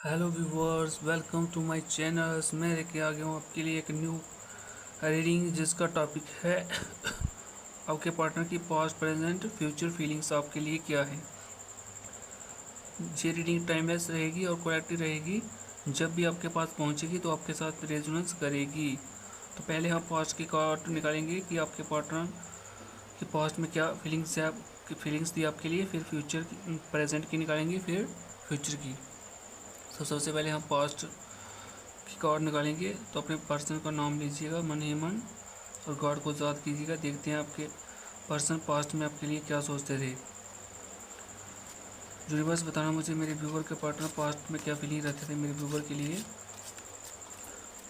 Hello viewers, welcome to my channels. मैं लेके आ गया हूँ आपके लिए एक न्यू रीडिंग जिसका टॉपिक है आपके पार्टनर की पास्ट प्रेजेंट फ्यूचर फीलिंग्स आपके लिए क्या है। ये रीडिंग टाइमलेस रहेगी और करेक्ट रहेगी। जब भी आपके पास पहुँचेगी तो आपके साथ रेजोनेंस करेगी। तो पहले हम पास्ट की कार्ड निकालेंगे कि आपके पार्टनर के पास्ट में क्या फीलिंग्स है, आपकी फीलिंग्स थी आपके लिए। फिर फ्यूचर की प्रेजेंट की निकालेंगे, फिर फ्यूचर की। तो सबसे पहले हम पास्ट की कार्ड निकालेंगे। तो अपने पर्सन का नाम लीजिएगा मन ही मन और गॉड को याद कीजिएगा। देखते हैं आपके पर्सन पास्ट में आपके लिए क्या सोचते थे। यूनिवर्स बताना मुझे मेरे व्यूवर के पार्टनर पास्ट में क्या फीलिंग रहते थे मेरे व्यूवर के लिए।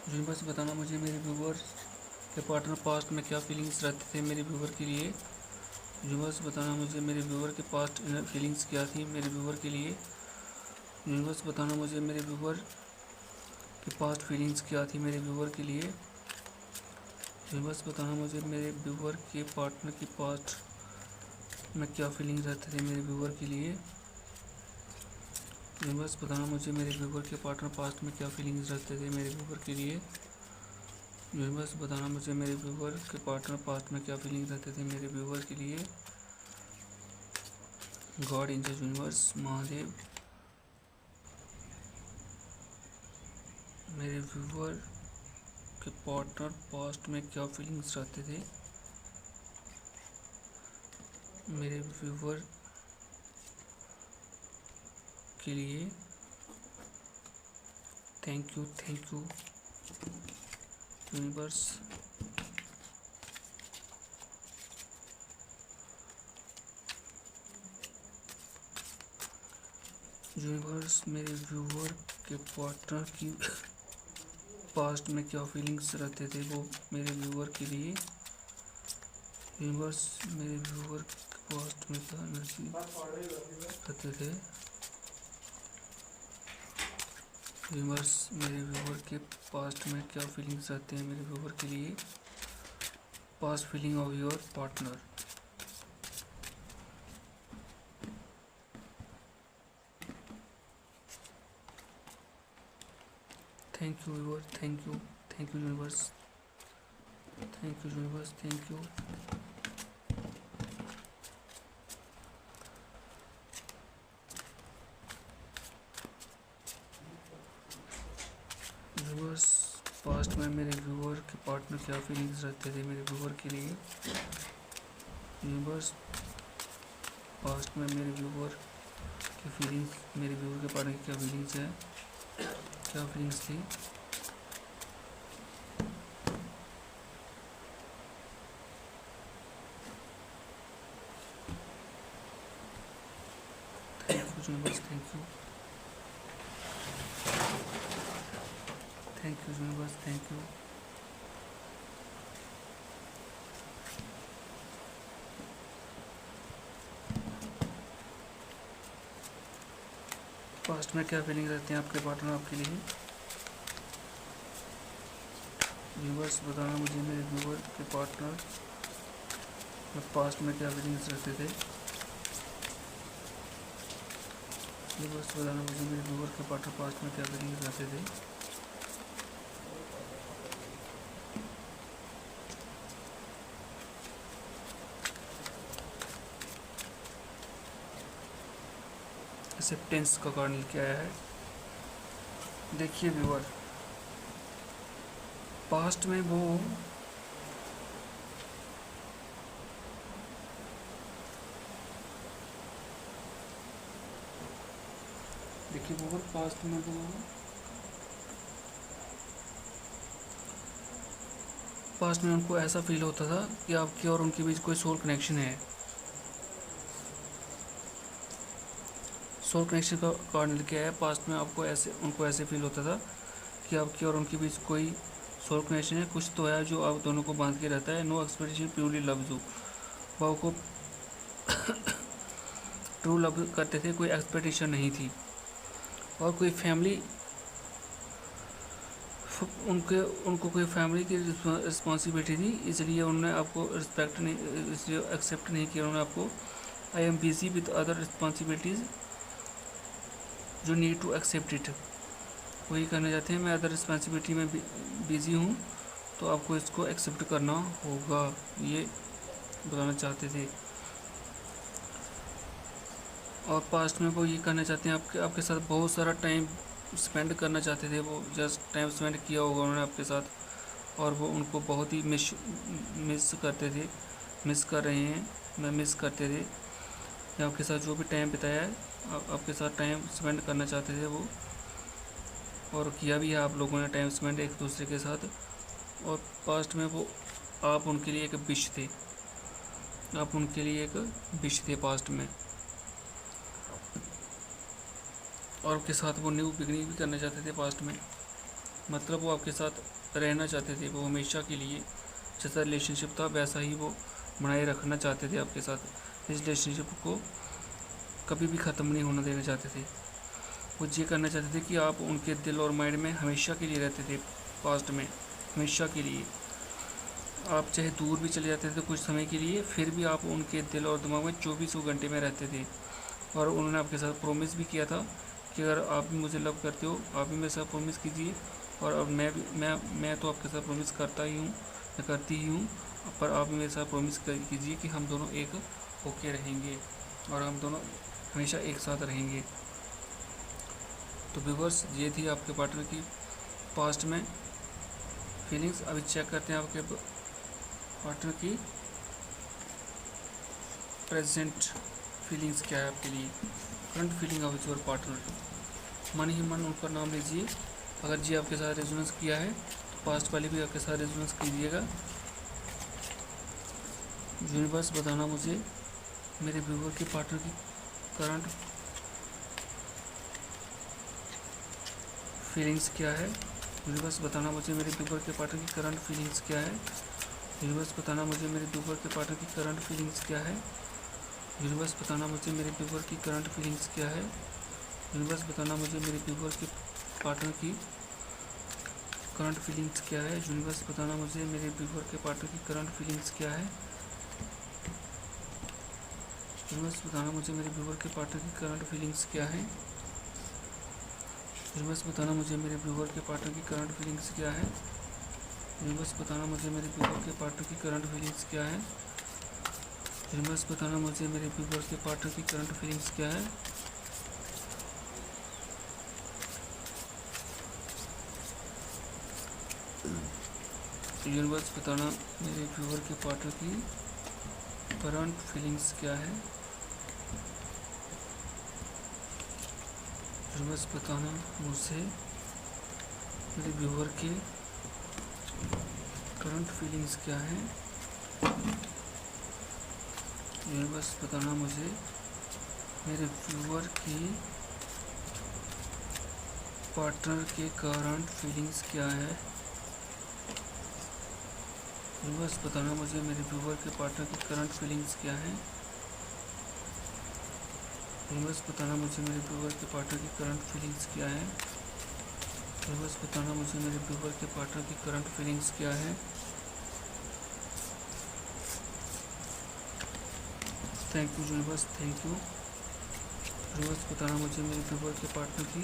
यूनिवर्स बताना मुझे मेरे व्यूवर के पार्टनर पास्ट में क्या फीलिंग्स रहते थे मेरे व्यूवर के लिए। यूनिवर्स बताना मुझे मेरे व्यूवर के पास्ट फीलिंग्स क्या थी मेरे व्यूवर के लिए। यूनिवर्स बताना मुझे मेरे व्यूवर के पास्ट फीलिंग्स क्या थी मेरे व्यूवर के लिए। यूनिवर्स बताना मुझे मेरे व्यूवर के पार्टनर की पास्ट में क्या फीलिंग्स रहते थे मेरे व्यूवर के लिए। यूनिवर्स बताना मुझे मेरे व्यूवर के पार्टनर पास्ट में क्या फीलिंग्स रहते थे मेरे व्यूवर के लिए। यूनिवर्स बताना मुझे मेरे व्यूवर के पार्टनर पास्ट में क्या फीलिंग्स रहते थे मेरे व्यूवर के लिए। गॉड एंजल यूनिवर्स महादेव मेरे व्यूवर के पार्टनर पास्ट में क्या फीलिंग्स रहते थे मेरे व्यूवर के लिए। Thank you universe. यूनिवर्स मेरे व्यूवर के पार्टनर की पास्ट में क्या फीलिंग्स रहते थे वो मेरे व्यूवर के लिए। यूनिवर्स मेरे व्यूवर के पास्ट में क्या एनर्जी रहते थे। यूनिवर्स मेरे व्यूवर के पास्ट में क्या फीलिंग्स रहते हैं मेरे व्यूवर के लिए। Past feeling of your partner. Thank you viewer, thank you universe, thank you universe, thank you. Universe past में मेरे व्यूवर के पार्टनर क्या फीलिंग्स रहते थे मेरे व्यूवर के लिए। यूनिवर्स पास्ट में मेरे व्यूवर की फीलिंग्स, मेरे व्यूवर के पार्टनर की क्या फीलिंग्स है, क्या फीलिंग्स थी। Thank you universe, thank you universe, thank you. Past में क्या फीलिंग रहते हैं आपके पार्टनर आपके लिए। व्यूवर्स बताना मुझे मेरे व्यूवर के पार्टनर में पास्ट में क्या फीलिंग्स रहते थे। व्यूवर्स बताना मुझे मेरे व्यूवर के पार्टनर पास्ट में क्या फीलिंग्स रहते थे। एक्सेप्टेंस का कारण क्या है। देखिए व्यूवर, पास्ट में वो देखिए व्यूवर पास्ट में वो पास्ट में उनको ऐसा फील होता था कि आपकी और उनके बीच कोई सोल कनेक्शन है। सोल कनेक्शन का कारण क्या है। पास्ट में आपको ऐसे उनको ऐसे फील होता था कि आपकी और उनके बीच कोई सोल कनेक्शन है, कुछ तो है जो आप दोनों को बांध के रहता है। No expectation, purely love you. वो आपको ट्रू लव करते थे, कोई एक्सपेक्टेशन नहीं थी। और कोई फैमिली उनको कोई फैमिली की रिस्पॉन्सिबिलिटी थी, इसलिए उन्होंने आपको रिस्पेक्ट नहीं, इसलिए एक्सेप्ट नहीं किया उन्होंने आपको। I am busy with other responsibilities, you need to accept it. वही करने जाते हैं। मैं अदर रिस्पॉन्सिबिलिटी में बिज़ी हूँ, तो आपको इसको एक्सेप्ट करना होगा, ये बताना चाहते थे। और पास्ट में वो ये करना चाहते हैं, आपके साथ बहुत सारा टाइम स्पेंड करना चाहते थे। वो जस्ट टाइम स्पेंड किया होगा उन्होंने आपके साथ, और वो उनको बहुत ही मिस करते थे, मिस कर रहे हैं, मैं मिस करते थे। आपके साथ जो भी टाइम बिताया है, आपके साथ टाइम स्पेंड करना चाहते थे वो, और किया भी है आप लोगों ने टाइम स्पेंड एक दूसरे के साथ। और पास्ट में वो आप उनके लिए एक विश थे, आप उनके लिए एक विश थे पास्ट में। और आपके साथ वो न्यू बिगनिंग भी करना चाहते थे पास्ट में, मतलब वो आपके साथ रहना चाहते थे, वो हमेशा के लिए जैसा रिलेशनशिप था वैसा ही वो बनाए रखना चाहते थे आपके साथ। इस रिलेशनशिप को कभी भी ख़त्म नहीं होना देना चाहते थे। वो ये करना चाहते थे कि आप उनके दिल और माइंड में हमेशा के लिए रहते थे, पास्ट में हमेशा के लिए। आप चाहे दूर भी चले जाते थे कुछ समय के लिए, फिर भी आप उनके दिल और दिमाग में 24 घंटे में रहते थे। और उन्होंने आपके साथ प्रॉमिस भी किया था कि अगर आप भी मुझे लव करते हो, आप भी मेरे साथ प्रॉमिस कीजिए। और अब मैं तो आपके साथ प्रॉमिस करता ही हूँ, मैं करती ही हूँ, पर आप भी मेरे साथ प्रॉमिस कीजिए कि हम दोनों एक होके रहेंगे और हम दोनों हमेशा एक साथ रहेंगे। तो व्यूअर्स, ये थी आपके पार्टनर की पास्ट में फीलिंग्स। अभी चेक करते हैं आपके पार्टनर की प्रेजेंट फीलिंग्स क्या है आपके लिए। Current feeling of your partner, मन ही मन उनका नाम लीजिए। अगर जी आपके साथ रेजोनेंस किया है तो पास्ट वाले भी आपके साथ रेजोनेंस कीजिएगा। यूनिवर्स बताना मुझे मेरे व्यूअर के पार्टनर की करंट फीलिंग्स क्या है। यूनिवर्स बताना मुझे मेरे व्यूअर के पार्टनर की करंट फीलिंग्स क्या है। यूनिवर्स बताना मुझे मेरे व्यूअर के पार्टनर की करंट फीलिंग्स क्या है। यूनिवर्स बताना मुझे मेरे व्यूअर की करंट फीलिंग्स क्या है। यूनिवर्स बताना मुझे मेरे व्यूअर के पार्टनर की करंट फीलिंग्स क्या है। यूनिवर्स बताना मुझे मेरे व्यूअर के पार्टनर की करंट फीलिंग्स क्या है। यूनिवर्स बताना मुझे मेरे व्यूअर के पार्टनर की करंट फीलिंग्स क्या है। यूनिवर्स बताना मुझे मेरे व्यूअर के पार्टनर की करंट फीलिंग्स क्या है। यूनिवर्स बताना मुझे मेरे व्यूअर के पार्टनर की करंट फीलिंग्स क्या है। यूनिवर्स बताना मुझे मेरे व्यूअर के पार्टनर की करंट फीलिंग्स क्या है। यूनिवर्स बताना मेरे व्यूअर के पार्टनर की करंट फीलिंग्स क्या है। यूनिवर्स बताना मुझे मेरे व्यूअर के करंट फीलिंग्स क्या है। यूनिवर्स बताना मुझे मेरे व्यूअर की पार्टनर के करंट फीलिंग्स क्या है। यूनिवर्स बताना मुझे मेरे व्यूअर के पार्टनर की करंट फीलिंग्स क्या है। यूनिवर्स बताना मुझे मेरे व्यूअर के पार्टनर की करंट फीलिंग्स क्या है। यूनिवर्स बताना मुझे मेरे व्यूअर के पार्टनर की करंट फीलिंग्स क्या है। Thank you universe, thank you. Universe बताना मुझे मेरे व्यूअर के पार्टनर की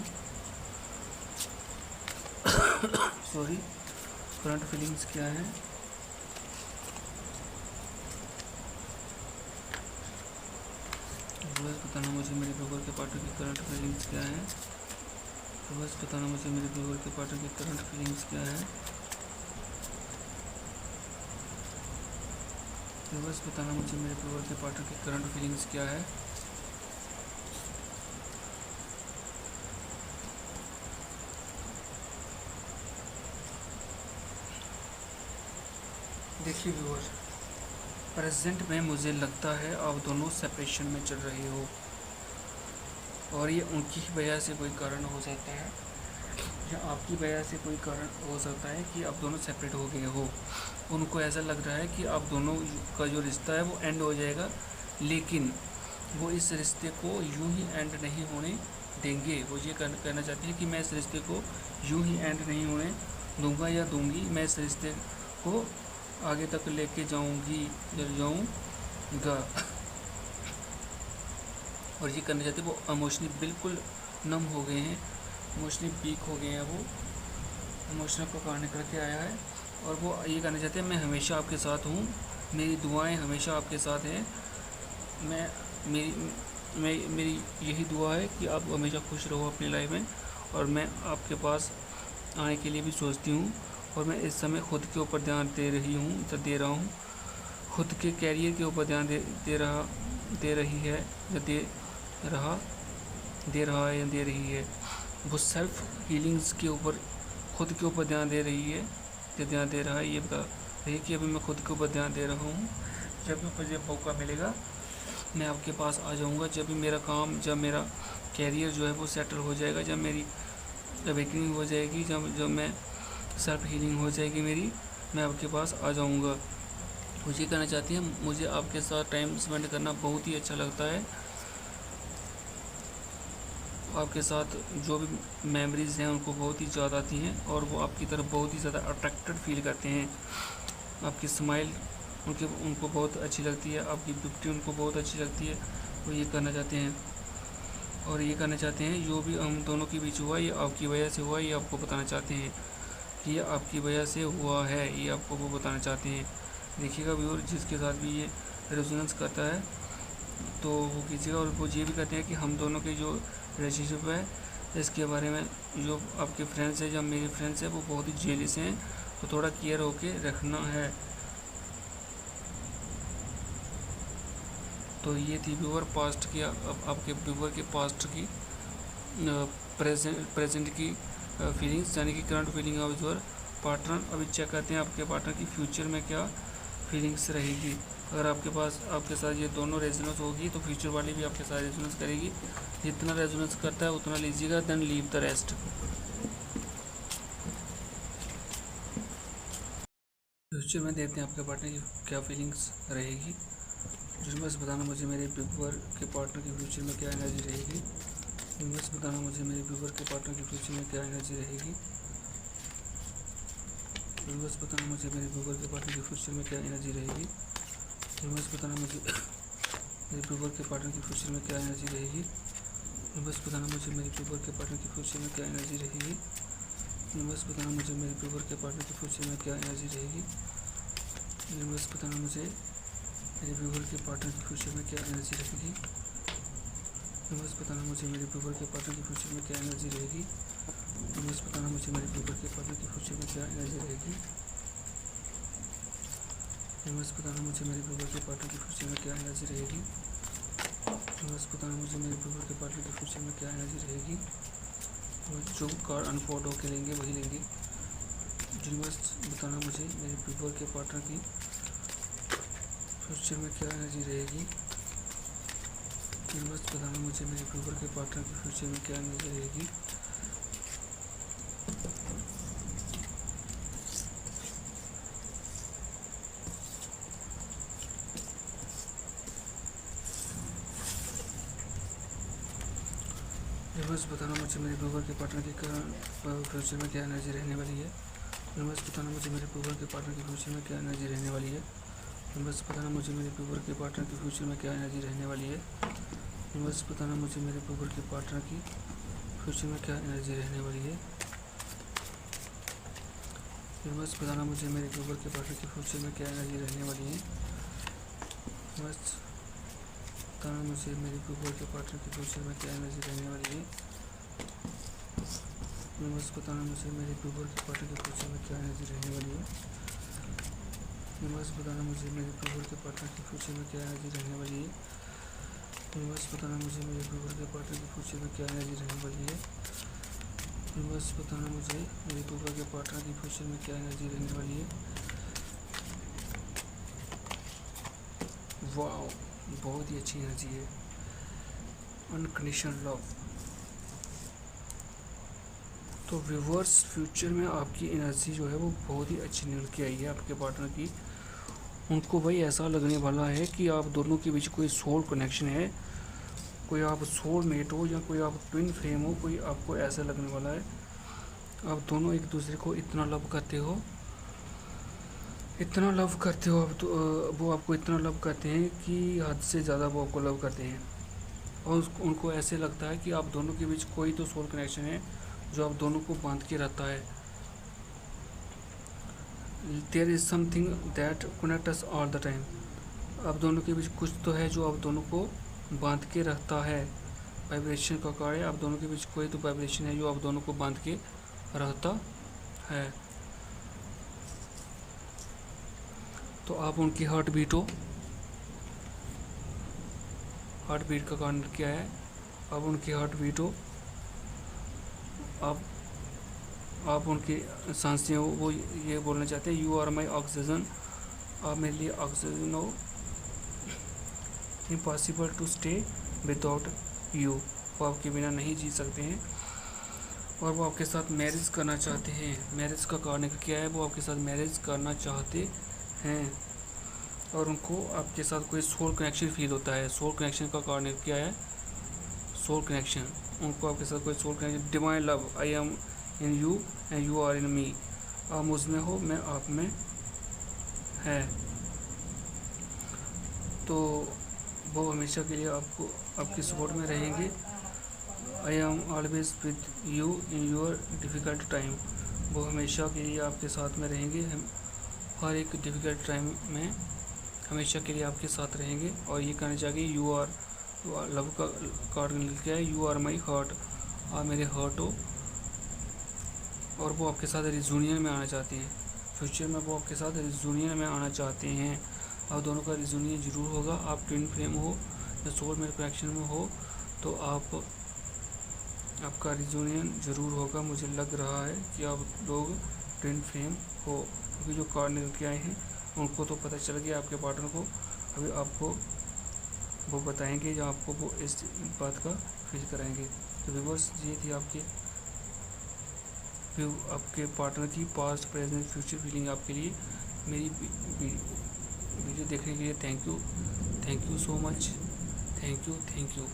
करंट फीलिंग्स क्या है। यूनिवर्स बताना मुझे मेरे व्यूअर के पार्टनर की करंट फीलिंग्स क्या है। यूनिवर्स बताना मुझे मेरे व्यूअर के पार्टनर की करंट फीलिंग्स क्या है। यूनिवर्स बताना मुझे मेरे व्यूअर के पार्टनर की करंट फीलिंग्स क्या है। देखिए व्यूअर, प्रेजेंट में मुझे लगता है आप दोनों सेपरेशन में चल रहे हो, और ये उनकी ही वजह से कोई कारण हो सकता है या आपकी वजह से कोई कारण हो सकता है कि आप दोनों सेपरेट हो गए हो। उनको ऐसा लग रहा है कि आप दोनों का जो रिश्ता है वो एंड हो जाएगा, लेकिन वो इस रिश्ते को यूं ही एंड नहीं होने देंगे। वो ये कहना चाहते हैं कि मैं इस रिश्ते को यूं ही एंड नहीं होने दूंगा या दूंगी, मैं इस रिश्ते को आगे तक लेके जाऊंगा। और ये करना चाहते हैं, वो इमोशनली बिल्कुल नम हो गए हैं, इमोशनली वीक हो गए हैं, वो इमोशनल को कांड करके आया है और वो ये कहना चाहते हैं मैं हमेशा आपके साथ हूँ, मेरी दुआएं हमेशा आपके साथ हैं, मैं मेरी यही दुआ है कि आप हमेशा खुश रहो अपनी लाइफ में, और मैं आपके पास आने के लिए भी सोचती हूँ। और मैं इस समय खुद के ऊपर ध्यान दे रहा हूँ, खुद के कैरियर के ऊपर ध्यान दे रही है या दे रहा है या दे रही है। वो सेल्फ हीलिंग्स के ऊपर, खुद के ऊपर ध्यान दे रही है या ध्यान दे रहा है, ये बता रही कि अभी मैं खुद के ऊपर ध्यान दे रहा हूँ। जब भी मुझे मौका मिलेगा मैं आपके पास आ जाऊँगा, जब भी मेरा काम, जब मेरा कैरियर जो है वो सेटल हो जाएगा, जब मेरी अवेकनिंग हो जाएगी, जब मैं सेल्फ हीलिंग हो जाएगी मेरी, मैं आपके पास आ जाऊँगा। मुझे कहना चाहती हैं मुझे आपके साथ टाइम स्पेंड करना बहुत ही अच्छा लगता है, आपके साथ जो भी मेमोरीज़ हैं उनको बहुत ही ज़्यादा आती हैं और वो आपकी तरफ बहुत ही ज़्यादा अट्रैक्टेड फील करते हैं। आपकी स्माइल उनको बहुत अच्छी लगती है, आपकी ब्यूटी उनको बहुत अच्छी लगती है। वो ये करना चाहते हैं और ये कहना चाहते हैं जो भी हम दोनों के बीच हुआ ये आपकी वजह से हुआ, ये आपको बताना चाहते हैं कि ये आपकी वजह से हुआ है, ये आपको वो बताना चाहते हैं। देखिएगा व्यूअर, जिसके साथ भी ये रेजोनेंस करता है तो वो कीजिएगा। और वो ये भी कहते हैं कि हम दोनों के जो रिलेशनशिप है इसके बारे में जो आपके फ्रेंड्स हैं, जब मेरे फ्रेंड्स हैं वो बहुत ही जेलिस हैं, तो थोड़ा केयर होके रखना है। तो ये थी व्यूअर पास्ट की, आपके व्यूअर के पास्ट की प्रेजेंट की फीलिंग्स, यानी कि current feeling of your partner. अभी चेक करते हैं आपके पार्टनर की फ्यूचर में क्या फीलिंग्स रहेगी। अगर आपके साथ ये दोनों रेजोनेंस होगी तो फ्यूचर वाली भी आपके साथ रेजोनेंस करेगी। जितना रेजोनेंस करता है उतना लीजिएगा, then leave the rest. Future में देखते हैं आपके पार्टनर की क्या फीलिंग्स रहेगी। यूनिवर्स बताना मुझे मेरे व्यूअर के पार्टनर के फ्यूचर में क्या एनर्जी रहेगी। यूनिवर्स बताना मुझे मेरे व्यूअर के पार्टनर के फ्यूचर में क्या एनर्जी रहेगी। यूनिवर्स बताना मुझे मेरे व्यूअर के पार्टनर के फ्यूचर में क्या एनर्जी रहेगी। यूनिवर्स बताना मुझे मेरे व्यूअर के पार्टनर के फ्यूचर में क्या एनर्जी रहेगी। यूनिवर्स बताना मुझे मेरे व्यूअर के पार्टनर के फ्यूचर में क्या एनर्जी रहेगी। यूनिवर्स बताना मुझे मेरे व्यूअर के पार्टनर के फ्यूचर में क्या एनर्जी रहेगी। यूनिवर्स बताना मुझे मेरे व्यूअर के पार्टनर के फ्यूचर में क्या एनर्जी रहेगी। यूनिवर्स बताना मुझे मेरे व्यूअर के पार्टनर के फ्यूचर में क्या एनर्जी रहेगी। यूनिवर्स बताना मुझे मेरे व्यूअर के पार्टनर के फ्यूचर में क्या एनर्जी रहेगी। यूनिवर्स बताना मुझे मेरे व्यूअर के पार्टनर के फ्यूचर में क्या एनर्जी रहेगी। यूनिवर्स बताना मुझे मेरे व्यूअर के पार्टनर के फ्यूचर में क्या एनर्जी रहेगी। और जो कार्ड अनफोल्ड होकर लेंगे वही लेंगे। यूनिवर्स बताना मुझे मेरे व्यूअर के पार्टनर की फ्यूचर में क्या एनर्जी रहेगी। यूनिवर्स बताना मुझे मेरे व्यूअर के पार्टनर के फ्यूचर में क्या एनर्जी रहेगी। यूनिवर्स बताना मुझे मेरे व्यूअर के पार्टनर की फ्यूचर में क्या एनर्जी रहने वाली है। यूनिवर्स बताना मुझे मेरे व्यूअर के पार्टनर की फ्यूचर में क्या एनर्जी रहने वाली है। यूनिवर्स बताना मुझे मेरे व्यूअर के पार्टनर की फ्यूचर में क्या एनर्जी रहने वाली है। यूनिवर्स बताना मुझे मेरे व्यूअर के पार्टनर की फ्यूचर में क्या एनर्जी रहने वाली है। यूनिवर्स बताना मुझे मेरे व्यूअर के पार्टनर की फ्यूचर में क्या एनर्जी रहने वाली है। यूनिवर्स बताना मुझे मेरे व्यूअर के पार्टनर की फ्यूचर में क्या एनर्जी रहने वाली है। यूनिवर्स बताना मुझे मेरे व्यूअर के पार्टनर की फ्यूचर में क्या एनर्जी रहने वाली है। यूनिवर्स बताना मुझे मेरे व्यूअर के पार्टनर की फ्यूचर में क्या एनर्जी रहने वाली है। यूनिवर्स बताना मुझे मेरे व्यूअर के पार्टनर की फ्यूचर में क्या एनर्जी रहने वाली है। यूनिवर्स बताना मुझे मेरे व्यूअर के पार्टनर की फ्यूचर में क्या एनर्जी रहने वाली है। वाओ, बहुत ही अच्छी एनर्जी है, अनकंडीशनल लव। तो व्यूअर्स, फ्यूचर में आपकी एनर्जी जो है वो बहुत ही अच्छी निकल के आई है आपके पार्टनर की। उनको भाई ऐसा लगने वाला है कि आप दोनों के बीच कोई सोल कनेक्शन है, कोई आप सोल मेट हो या कोई आप ट्विन फ्लेम हो, कोई आपको ऐसा लगने वाला है आप दोनों एक दूसरे को इतना लव करते हो, इतना लव करते हो आप तो, वो आपको इतना लव करते हैं कि हद से ज़्यादा वो आपको लव करते हैं। और उनको ऐसे लगता है कि आप दोनों के बीच कोई तो सोल कनेक्शन है जो आप दोनों को बांध के रहता है। There is something that connect us all the time. आप दोनों के बीच कुछ तो है जो आप दोनों को बांध के रखता है। वाइब्रेशन का कार्य, आप दोनों के बीच कोई तो वाइब्रेशन है जो आप दोनों को बांध के रहता है। तो आप उनकी हार्ट बीट का कारण क्या है? अब उनकी हार्ट बीट हो, आप उनकी सांसें हो, वो ये बोलना चाहते हैं यू आर माई ऑक्सीजन, आप मेरे लिए ऑक्सीजन हो, impossible to stay without you, वो आपके बिना नहीं जी सकते हैं। और वो आपके साथ मैरिज करना चाहते हैं। मैरिज का कारण क्या है? वो आपके साथ मैरिज करना चाहते हैं और उनको आपके साथ कोई सोल कनेक्शन फील होता है। सोल कनेक्शन का कारण क्या है? सोल कनेक्शन, उनको आपके साथ कोई soul connection, divine love, I am in you and you are in me, आप मुझ में हो, मैं आप में है। तो वो हमेशा के लिए आपको आपके सपोर्ट में रहेंगे। I am always with you in your difficult time, वो हमेशा के लिए आपके साथ में रहेंगे। हम हर एक डिफ़िकल्ट टाइम में हमेशा के लिए आपके साथ रहेंगे। और ये कहना चाहिए यू आर लव का कार्ड क्या है? यू आर माई हार्ट, आप मेरे हार्ट हो। और वो आपके साथ रिजूनियन में आना चाहते हैं। फ्यूचर में वो आपके साथ रिजूनियन में आना चाहते हैं। आप दोनों का रिजूनियन ज़रूर होगा। आप ट्विन फ्लेम हो या सोलमेट कनेक्शन में हो तो आपका रिजूनियन ज़रूर होगा। मुझे लग रहा है कि आप लोग ट्विन फ्लेम हो, क्योंकि जो कार्ड निकल के आए हैं उनको तो पता चल गया आपके पार्टनर को। अभी आपको वो बताएंगे या आपको वो इस बात का फील कराएंगे। तो व्यूअर्स, ये थी आपके पार्टनर की पास्ट प्रेजेंट फ्यूचर फीलिंग आपके लिए। मेरी वीडियो देखने के लिए thank you so much. Thank you.